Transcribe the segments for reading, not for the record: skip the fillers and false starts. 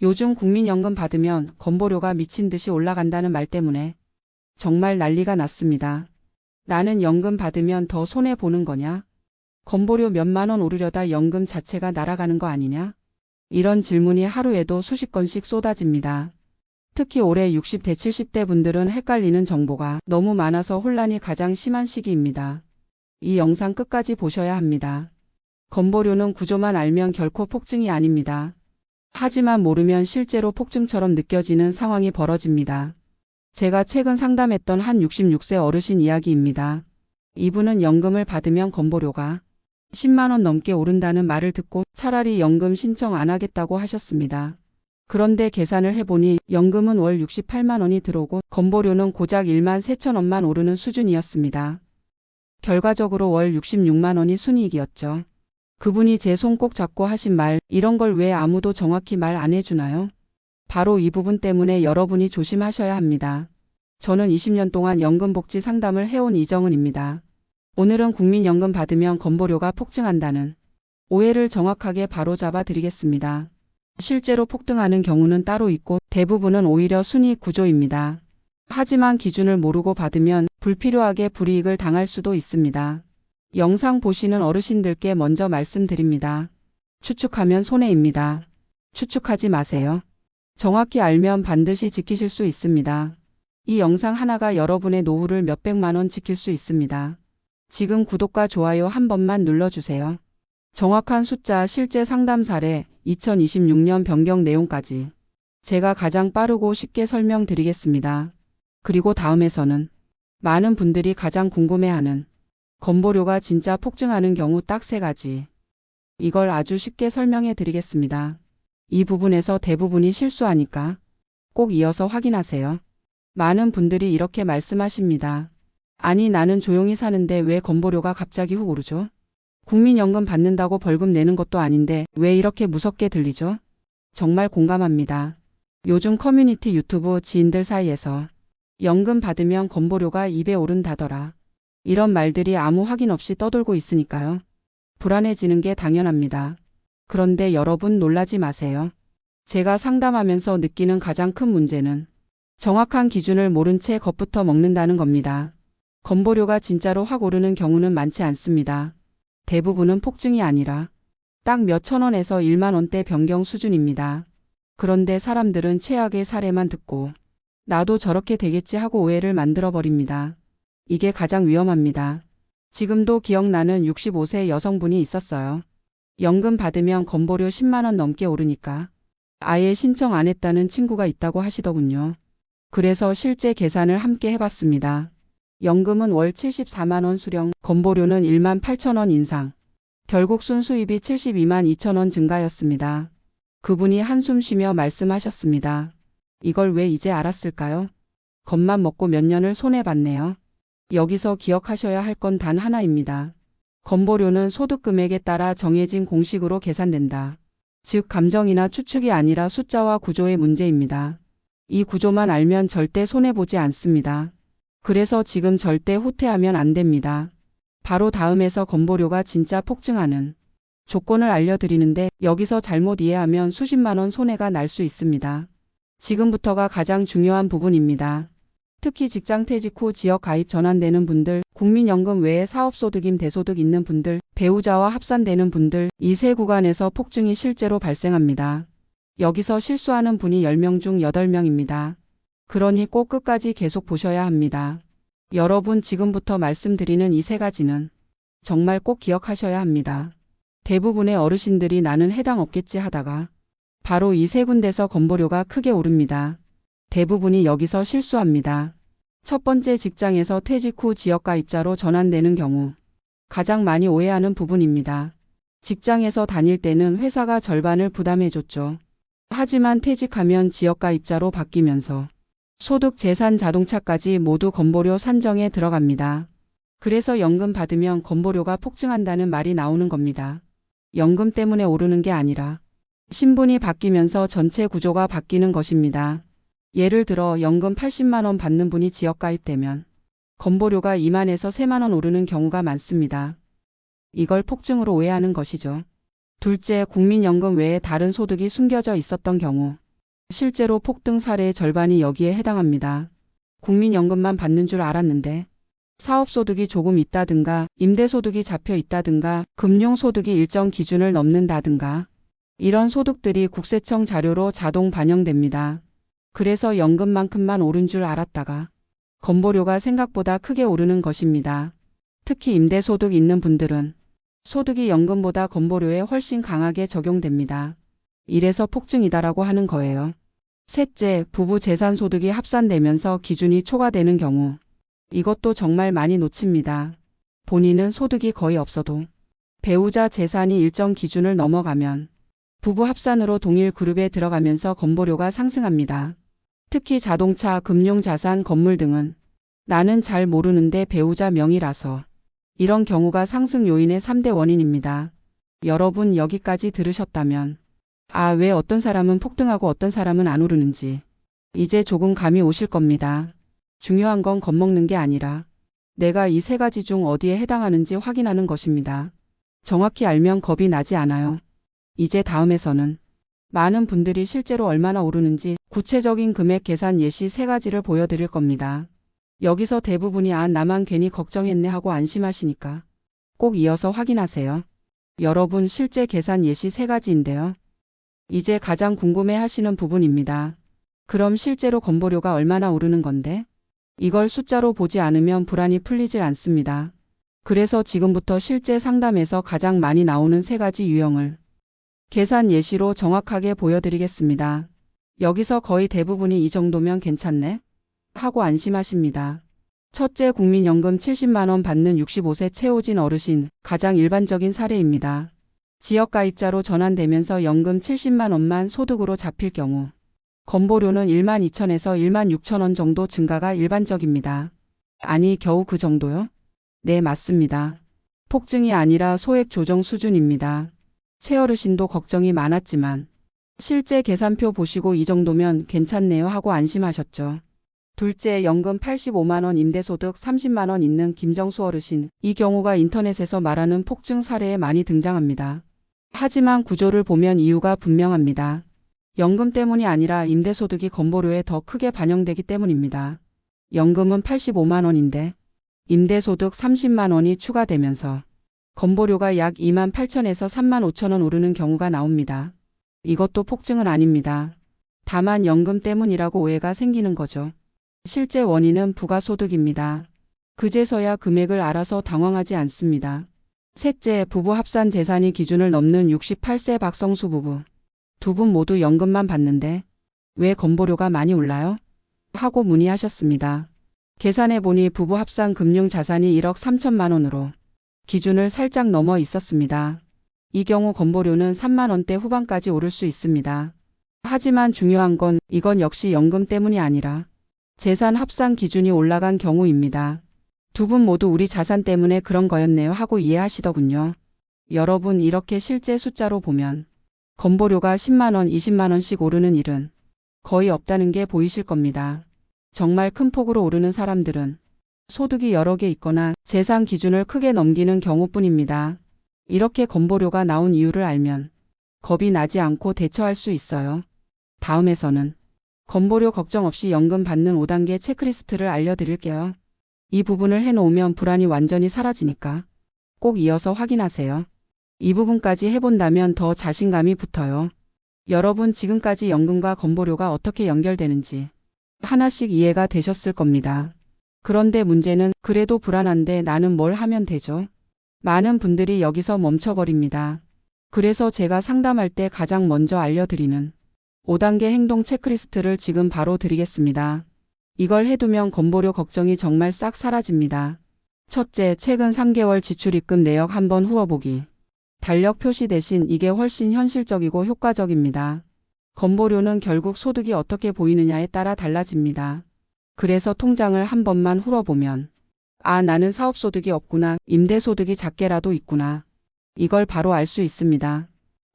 요즘 국민연금 받으면 건보료가 미친 듯이 올라간다는 말 때문에 정말 난리가 났습니다. 나는 연금 받으면 더 손해보는 거냐? 건보료 몇만 원 오르려다 연금 자체가 날아가는 거 아니냐? 이런 질문이 하루에도 수십 건씩 쏟아집니다. 특히 올해 60대 70대 분들은 헷갈리는 정보가 너무 많아서 혼란이 가장 심한 시기입니다. 이 영상 끝까지 보셔야 합니다. 건보료는 구조만 알면 결코 폭증이 아닙니다. 하지만 모르면 실제로 폭증처럼 느껴지는 상황이 벌어집니다. 제가 최근 상담했던 한 66세 어르신 이야기입니다. 이분은 연금을 받으면 건보료가 10만 원 넘게 오른다는 말을 듣고 차라리 연금 신청 안 하겠다고 하셨습니다. 그런데 계산을 해보니 연금은 월 68만 원이 들어오고 건보료는 고작 1만 4천 원만 오르는 수준이었습니다. 결과적으로 월 66만 원이 순이익이었죠. 그분이 제 손 꼭 잡고 하신 말, 이런 걸 왜 아무도 정확히 말 안 해주나요? 바로 이 부분 때문에 여러분이 조심하셔야 합니다. 저는 20년 동안 연금복지 상담을 해온 이정은입니다. 오늘은 국민연금 받으면 건보료가 폭증한다는 오해를 정확하게 바로잡아 드리겠습니다. 실제로 폭등하는 경우는 따로 있고 대부분은 오히려 순이익 구조입니다. 하지만 기준을 모르고 받으면 불필요하게 불이익을 당할 수도 있습니다. 영상 보시는 어르신들께 먼저 말씀드립니다. 추측하면 손해입니다. 추측하지 마세요. 정확히 알면 반드시 지키실 수 있습니다. 이 영상 하나가 여러분의 노후를 몇백만 원 지킬 수 있습니다. 지금 구독과 좋아요 한 번만 눌러주세요. 정확한 숫자, 실제 상담 사례, 2026년 변경 내용까지 제가 가장 빠르고 쉽게 설명드리겠습니다. 그리고 다음에서는 많은 분들이 가장 궁금해하는 건보료가 진짜 폭증하는 경우 딱 3가지. 이걸 아주 쉽게 설명해 드리겠습니다. 이 부분에서 대부분이 실수하니까 꼭 이어서 확인하세요. 많은 분들이 이렇게 말씀하십니다. 아니, 나는 조용히 사는데 왜 건보료가 갑자기 훅 오르죠? 국민연금 받는다고 벌금 내는 것도 아닌데 왜 이렇게 무섭게 들리죠? 정말 공감합니다. 요즘 커뮤니티 유튜브 지인들 사이에서 연금 받으면 건보료가 2배 오른다더라. 이런 말들이 아무 확인 없이 떠돌고 있으니까요. 불안해지는 게 당연합니다. 그런데 여러분 놀라지 마세요. 제가 상담하면서 느끼는 가장 큰 문제는 정확한 기준을 모른 채 겁부터 먹는다는 겁니다. 건보료가 진짜로 확 오르는 경우는 많지 않습니다. 대부분은 폭증이 아니라 딱 몇천 원에서 1만 원대 변경 수준입니다. 그런데 사람들은 최악의 사례만 듣고 나도 저렇게 되겠지 하고 오해를 만들어버립니다. 이게 가장 위험합니다. 지금도 기억나는 65세 여성분이 있었어요. 연금 받으면 건보료 10만 원 넘게 오르니까 아예 신청 안 했다는 친구가 있다고 하시더군요. 그래서 실제 계산을 함께 해봤습니다. 연금은 월 74만 원 수령, 건보료는 1만 8천 원 인상. 결국 순수입이 72만 2천 원 증가였습니다. 그분이 한숨 쉬며 말씀하셨습니다. 이걸 왜 이제 알았을까요? 겁만 먹고 몇 년을 손해봤네요. 여기서 기억하셔야 할 건 단 하나입니다. 건보료는 소득 금액에 따라 정해진 공식으로 계산된다. 즉 감정이나 추측이 아니라 숫자와 구조의 문제입니다. 이 구조만 알면 절대 손해보지 않습니다. 그래서 지금 절대 후퇴하면 안 됩니다. 바로 다음에서 건보료가 진짜 폭증하는 조건을 알려드리는데 여기서 잘못 이해하면 수십만 원 손해가 날 수 있습니다. 지금부터가 가장 중요한 부분입니다. 특히 직장 퇴직 후 지역 가입 전환되는 분들, 국민연금 외에 사업소득임 대소득 있는 분들, 배우자와 합산되는 분들, 이 세 구간에서 폭증이 실제로 발생합니다. 여기서 실수하는 분이 10명 중 8명입니다. 그러니 꼭 끝까지 계속 보셔야 합니다. 여러분, 지금부터 말씀드리는 이 3가지는 정말 꼭 기억하셔야 합니다. 대부분의 어르신들이 나는 해당 없겠지 하다가 바로 이 3군데서 건보료가 크게 오릅니다. 대부분이 여기서 실수합니다. 첫 번째, 직장에서 퇴직 후 지역가입자로 전환되는 경우 가장 많이 오해하는 부분입니다. 직장에서 다닐 때는 회사가 절반을 부담해줬죠. 하지만 퇴직하면 지역가입자로 바뀌면서 소득, 재산, 자동차까지 모두 건보료 산정에 들어갑니다. 그래서 연금 받으면 건보료가 폭증한다는 말이 나오는 겁니다. 연금 때문에 오르는 게 아니라 신분이 바뀌면서 전체 구조가 바뀌는 것입니다. 예를 들어 연금 80만 원 받는 분이 지역가입되면 건보료가 2만에서 3만 원 오르는 경우가 많습니다. 이걸 폭증으로 오해하는 것이죠. 둘째, 국민연금 외에 다른 소득이 숨겨져 있었던 경우 실제로 폭등 사례의 절반이 여기에 해당합니다. 국민연금만 받는 줄 알았는데 사업소득이 조금 있다든가 임대소득이 잡혀 있다든가 금융소득이 일정 기준을 넘는다든가 이런 소득들이 국세청 자료로 자동 반영됩니다. 그래서 연금만큼만 오른 줄 알았다가 건보료가 생각보다 크게 오르는 것입니다. 특히 임대소득 있는 분들은 소득이 연금보다 건보료에 훨씬 강하게 적용됩니다. 이래서 폭증이다라고 하는 거예요. 셋째, 부부 재산소득이 합산되면서 기준이 초과되는 경우. 이것도 정말 많이 놓칩니다. 본인은 소득이 거의 없어도 배우자 재산이 일정 기준을 넘어가면 부부 합산으로 동일 그룹에 들어가면서 건보료가 상승합니다. 특히 자동차, 금융자산, 건물 등은 나는 잘 모르는데 배우자 명의라서 이런 경우가 상승 요인의 3대 원인입니다. 여러분 여기까지 들으셨다면 왜 어떤 사람은 폭등하고 어떤 사람은 안 오르는지 이제 조금 감이 오실 겁니다. 중요한 건 겁먹는 게 아니라 내가 이 세 가지 중 어디에 해당하는지 확인하는 것입니다. 정확히 알면 겁이 나지 않아요. 이제 다음에서는 많은 분들이 실제로 얼마나 오르는지 구체적인 금액 계산 예시 세 가지를 보여드릴 겁니다. 여기서 대부분이 나만 괜히 걱정했네 하고 안심하시니까 꼭 이어서 확인하세요. 여러분 실제 계산 예시 세 가지인데요. 이제 가장 궁금해 하시는 부분입니다. 그럼 실제로 건보료가 얼마나 오르는 건데? 이걸 숫자로 보지 않으면 불안이 풀리질 않습니다. 그래서 지금부터 실제 상담에서 가장 많이 나오는 세 가지 유형을 계산 예시로 정확하게 보여드리겠습니다. 여기서 거의 대부분이 이 정도면 괜찮네? 하고 안심하십니다. 첫째, 국민연금 70만 원 받는 65세 채워진 어르신, 가장 일반적인 사례입니다. 지역가입자로 전환되면서 연금 70만 원만 소득으로 잡힐 경우 건보료는 1만 2천에서 1만 6천 원 정도 증가가 일반적입니다. 아니 겨우 그 정도요? 네, 맞습니다. 폭증이 아니라 소액 조정 수준입니다. 채어르신도 걱정이 많았지만 실제 계산표 보시고 이 정도면 괜찮네요 하고 안심하셨죠. 둘째, 연금 85만 원, 임대소득 30만 원 있는 김정수 어르신. 이 경우가 인터넷에서 말하는 폭증 사례에 많이 등장합니다. 하지만 구조를 보면 이유가 분명합니다. 연금 때문이 아니라 임대소득이 건보료에 더 크게 반영되기 때문입니다. 연금은 85만 원인데 임대소득 30만 원이 추가되면서 건보료가 약 2만 8천에서 3만 5천 원 오르는 경우가 나옵니다. 이것도 폭증은 아닙니다. 다만 연금 때문이라고 오해가 생기는 거죠. 실제 원인은 부가소득입니다. 그제서야 금액을 알아서 당황하지 않습니다. 셋째, 부부 합산 재산이 기준을 넘는 68세 박성수 부부. 두 분 모두 연금만 받는데 왜 건보료가 많이 올라요? 하고 문의하셨습니다. 계산해보니 부부 합산 금융자산이 1억 3천만 원으로 기준을 살짝 넘어 있었습니다. 이 경우 건보료는 3만 원대 후반까지 오를 수 있습니다. 하지만 중요한 건 이건 역시 연금 때문이 아니라 재산 합산 기준이 올라간 경우입니다. 두 분 모두 우리 자산 때문에 그런 거였네요 하고 이해하시더군요. 여러분 이렇게 실제 숫자로 보면 건보료가 10만 원, 20만 원씩 오르는 일은 거의 없다는 게 보이실 겁니다. 정말 큰 폭으로 오르는 사람들은 소득이 여러 개 있거나 재산 기준을 크게 넘기는 경우뿐입니다. 이렇게 건보료가 나온 이유를 알면 겁이 나지 않고 대처할 수 있어요. 다음에서는 건보료 걱정 없이 연금 받는 5단계 체크리스트를 알려드릴게요. 이 부분을 해놓으면 불안이 완전히 사라지니까 꼭 이어서 확인하세요. 이 부분까지 해본다면 더 자신감이 붙어요. 여러분 지금까지 연금과 건보료가 어떻게 연결되는지 하나씩 이해가 되셨을 겁니다. 그런데 문제는 그래도 불안한데 나는 뭘 하면 되죠? 많은 분들이 여기서 멈춰버립니다. 그래서 제가 상담할 때 가장 먼저 알려드리는 5단계 행동 체크리스트를 지금 바로 드리겠습니다. 이걸 해두면 건보료 걱정이 정말 싹 사라집니다. 첫째, 최근 3개월 지출 입금 내역 한번 후워보기. 달력 표시 대신 이게 훨씬 현실적이고 효과적입니다. 건보료는 결국 소득이 어떻게 보이느냐에 따라 달라집니다. 그래서 통장을 한 번만 훑어보면 나는 사업소득이 없구나, 임대소득이 작게라도 있구나. 이걸 바로 알 수 있습니다.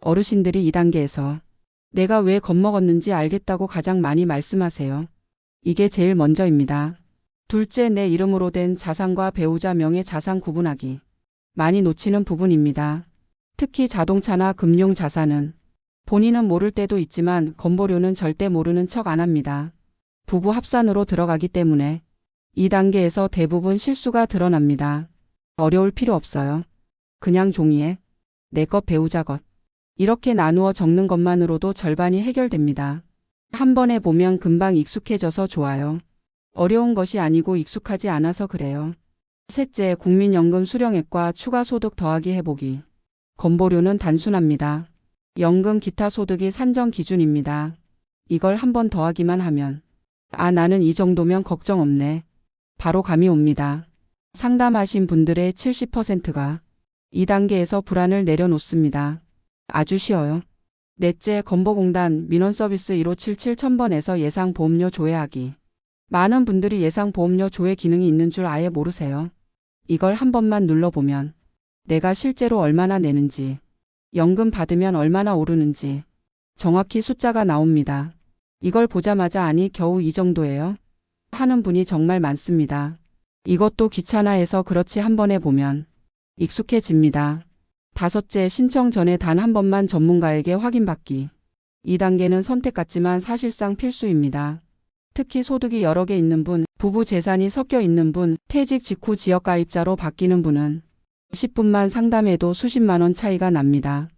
어르신들이 2단계에서 내가 왜 겁먹었는지 알겠다고 가장 많이 말씀하세요. 이게 제일 먼저입니다. 둘째, 내 이름으로 된 자산과 배우자 명의 자산 구분하기. 많이 놓치는 부분입니다. 특히 자동차나 금융자산은 본인은 모를 때도 있지만 건보료는 절대 모르는 척 안 합니다. 부부 합산으로 들어가기 때문에 이 단계에서 대부분 실수가 드러납니다. 어려울 필요 없어요. 그냥 종이에 내 것 배우자 것 이렇게 나누어 적는 것만으로도 절반이 해결됩니다. 한 번에 보면 금방 익숙해져서 좋아요. 어려운 것이 아니고 익숙하지 않아서 그래요. 셋째, 국민연금 수령액과 추가소득 더하기 해보기. 건보료는 단순합니다. 연금 기타 소득이 산정 기준입니다. 이걸 한 번 더하기만 하면 나는 이 정도면 걱정 없네. 바로 감이 옵니다. 상담하신 분들의 70%가 이 단계에서 불안을 내려놓습니다. 아주 쉬워요. 넷째, 건보공단 민원서비스 1577 1000번에서 예상보험료 조회하기. 많은 분들이 예상보험료 조회 기능이 있는 줄 아예 모르세요. 이걸 한 번만 눌러보면 내가 실제로 얼마나 내는지, 연금 받으면 얼마나 오르는지 정확히 숫자가 나옵니다. 이걸 보자마자 아니 겨우 이 정도예요? 하는 분이 정말 많습니다. 이것도 귀찮아해서 그렇지 한 번에 보면 익숙해집니다. 다섯째, 신청 전에 단 한 번만 전문가에게 확인받기. 이 단계는 선택 같지만 사실상 필수입니다. 특히 소득이 여러 개 있는 분, 부부 재산이 섞여 있는 분, 퇴직 직후 지역가입자로 바뀌는 분은 10분만 상담해도 수십만 원 차이가 납니다.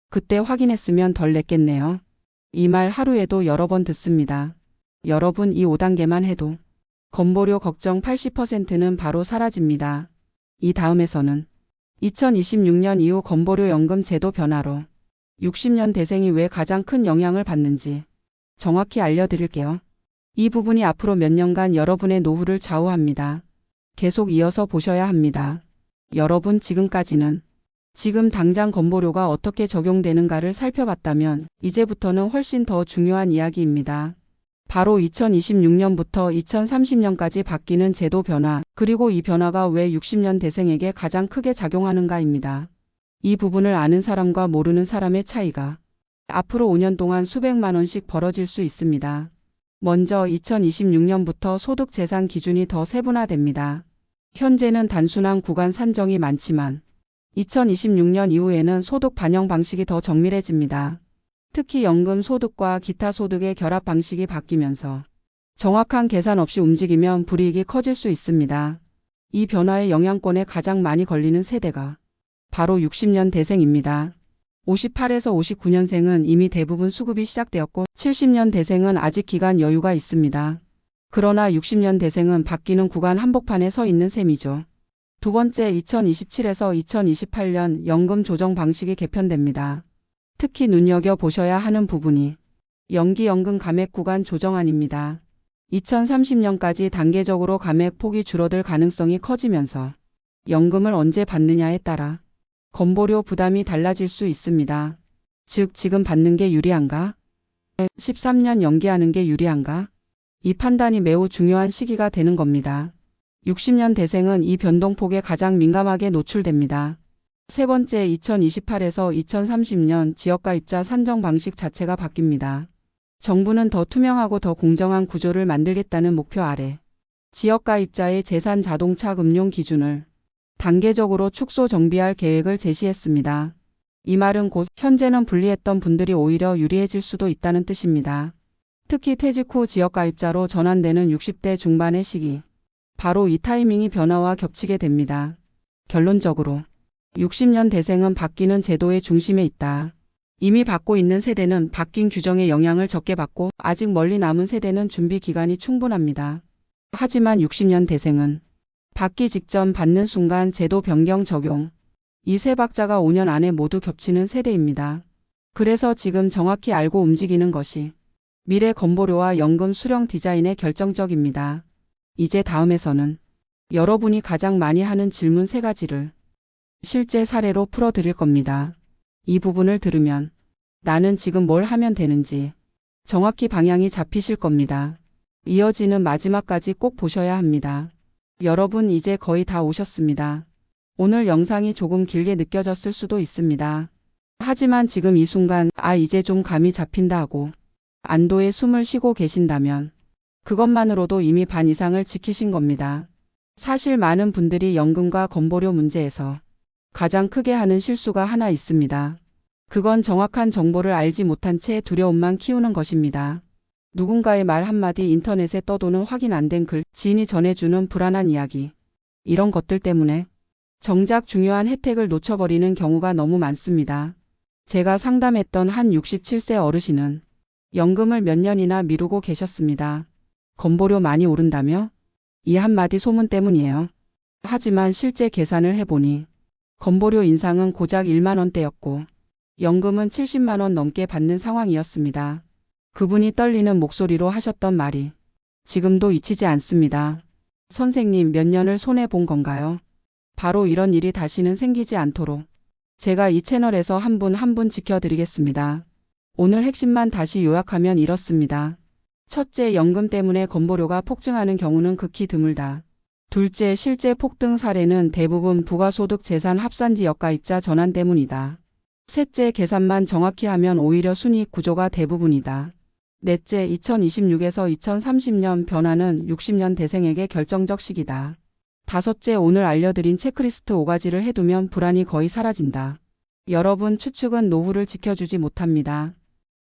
그때 확인했으면 덜 냈겠네요. 이 말 하루에도 여러 번 듣습니다. 여러분 이 5단계만 해도 건보료 걱정 80%는 바로 사라집니다. 이 다음에서는 2026년 이후 건보료 연금 제도 변화로 60년 대생이 왜 가장 큰 영향을 받는지 정확히 알려드릴게요. 이 부분이 앞으로 몇 년간 여러분의 노후를 좌우합니다. 계속 이어서 보셔야 합니다. 여러분 지금까지는 지금 당장 건보료가 어떻게 적용되는가를 살펴봤다면 이제부터는 훨씬 더 중요한 이야기입니다. 바로 2026년부터 2030년까지 바뀌는 제도 변화, 그리고 이 변화가 왜 60년 대생에게 가장 크게 작용하는가입니다. 이 부분을 아는 사람과 모르는 사람의 차이가 앞으로 5년 동안 수백만 원씩 벌어질 수 있습니다. 먼저 2026년부터 소득 재산 기준이 더 세분화됩니다. 현재는 단순한 구간 산정이 많지만 2026년 이후에는 소득 반영 방식이 더 정밀해집니다. 특히 연금 소득과 기타 소득의 결합 방식이 바뀌면서 정확한 계산 없이 움직이면 불이익이 커질 수 있습니다. 이 변화의 영향권에 가장 많이 걸리는 세대가 바로 60년 대생입니다. 58에서 59년생은 이미 대부분 수급이 시작되었고 70년 대생은 아직 기간 여유가 있습니다. 그러나 60년 대생은 바뀌는 구간 한복판에 서 있는 셈이죠. 두 번째, 2027에서 2028년 연금 조정 방식이 개편됩니다. 특히 눈여겨보셔야 하는 부분이 연기연금 감액 구간 조정안입니다. 2030년까지 단계적으로 감액 폭이 줄어들 가능성이 커지면서 연금을 언제 받느냐에 따라 건보료 부담이 달라질 수 있습니다. 즉 지금 받는 게 유리한가? 13년 연기하는 게 유리한가? 이 판단이 매우 중요한 시기가 되는 겁니다. 60년 대생은 이 변동폭에 가장 민감하게 노출됩니다. 세 번째, 2028에서 2030년 지역가입자 산정 방식 자체가 바뀝니다. 정부는 더 투명하고 더 공정한 구조를 만들겠다는 목표 아래 지역가입자의 재산 자동차 금융 기준을 단계적으로 축소 정비할 계획을 제시했습니다. 이 말은 곧 현재는 불리했던 분들이 오히려 유리해질 수도 있다는 뜻입니다. 특히 퇴직 후 지역가입자로 전환되는 60대 중반의 시기. 바로 이 타이밍이 변화와 겹치게 됩니다. 결론적으로 60년 대생은 바뀌는 제도의 중심에 있다. 이미 받고 있는 세대는 바뀐 규정의 영향을 적게 받고 아직 멀리 남은 세대는 준비 기간이 충분합니다. 하지만 60년 대생은 받기 직전 받는 순간 제도 변경 적용. 이 세 박자가 5년 안에 모두 겹치는 세대입니다. 그래서 지금 정확히 알고 움직이는 것이 미래 건보료와 연금 수령 디자인에 결정적입니다. 이제 다음에서는 여러분이 가장 많이 하는 질문 3가지를 실제 사례로 풀어드릴 겁니다. 이 부분을 들으면 나는 지금 뭘 하면 되는지 정확히 방향이 잡히실 겁니다. 이어지는 마지막까지 꼭 보셔야 합니다. 여러분 이제 거의 다 오셨습니다. 오늘 영상이 조금 길게 느껴졌을 수도 있습니다. 하지만 지금 이 순간 이제 좀 감이 잡힌다 하고 안도의 숨을 쉬고 계신다면 그것만으로도 이미 반 이상을 지키신 겁니다. 사실 많은 분들이 연금과 건보료 문제에서 가장 크게 하는 실수가 하나 있습니다. 그건 정확한 정보를 알지 못한 채 두려움만 키우는 것입니다. 누군가의 말 한마디, 인터넷에 떠도는 확인 안 된 글, 지인이 전해주는 불안한 이야기. 이런 것들 때문에 정작 중요한 혜택을 놓쳐버리는 경우가 너무 많습니다. 제가 상담했던 한 67세 어르신은 연금을 몇 년이나 미루고 계셨습니다. 건보료 많이 오른다며? 이 한마디 소문 때문이에요. 하지만 실제 계산을 해보니 건보료 인상은 고작 1만 원대였고 연금은 70만 원 넘게 받는 상황이었습니다. 그분이 떨리는 목소리로 하셨던 말이 지금도 잊히지 않습니다. 선생님, 몇 년을 손해본 건가요? 바로 이런 일이 다시는 생기지 않도록 제가 이 채널에서 한 분 한 분 지켜드리겠습니다. 오늘 핵심만 다시 요약하면 이렇습니다. 첫째, 연금 때문에 건보료가 폭증하는 경우는 극히 드물다. 둘째, 실제 폭등 사례는 대부분 부가소득 재산 합산지 역가입자 전환 때문이다. 셋째, 계산만 정확히 하면 오히려 순이익 구조가 대부분이다. 넷째, 2026에서 2030년 변화는 60년 대생에게 결정적 시기다. 다섯째, 오늘 알려드린 체크리스트 5가지를 해두면 불안이 거의 사라진다. 여러분, 추측은 노후를 지켜주지 못합니다.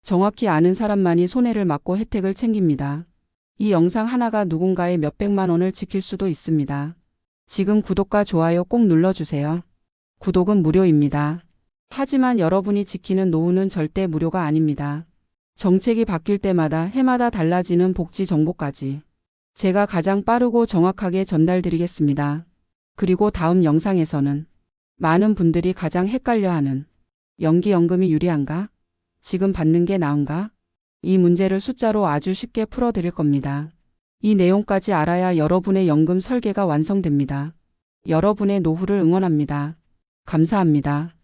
정확히 아는 사람만이 손해를 막고 혜택을 챙깁니다. 이 영상 하나가 누군가의 몇백만 원을 지킬 수도 있습니다. 지금 구독과 좋아요 꼭 눌러주세요. 구독은 무료입니다. 하지만 여러분이 지키는 노후는 절대 무료가 아닙니다. 정책이 바뀔 때마다 해마다 달라지는 복지 정보까지 제가 가장 빠르고 정확하게 전달드리겠습니다. 그리고 다음 영상에서는 많은 분들이 가장 헷갈려하는 연기연금이 유리한가? 지금 받는 게 나은가? 이 문제를 숫자로 아주 쉽게 풀어드릴 겁니다. 이 내용까지 알아야 여러분의 연금 설계가 완성됩니다. 여러분의 노후를 응원합니다. 감사합니다.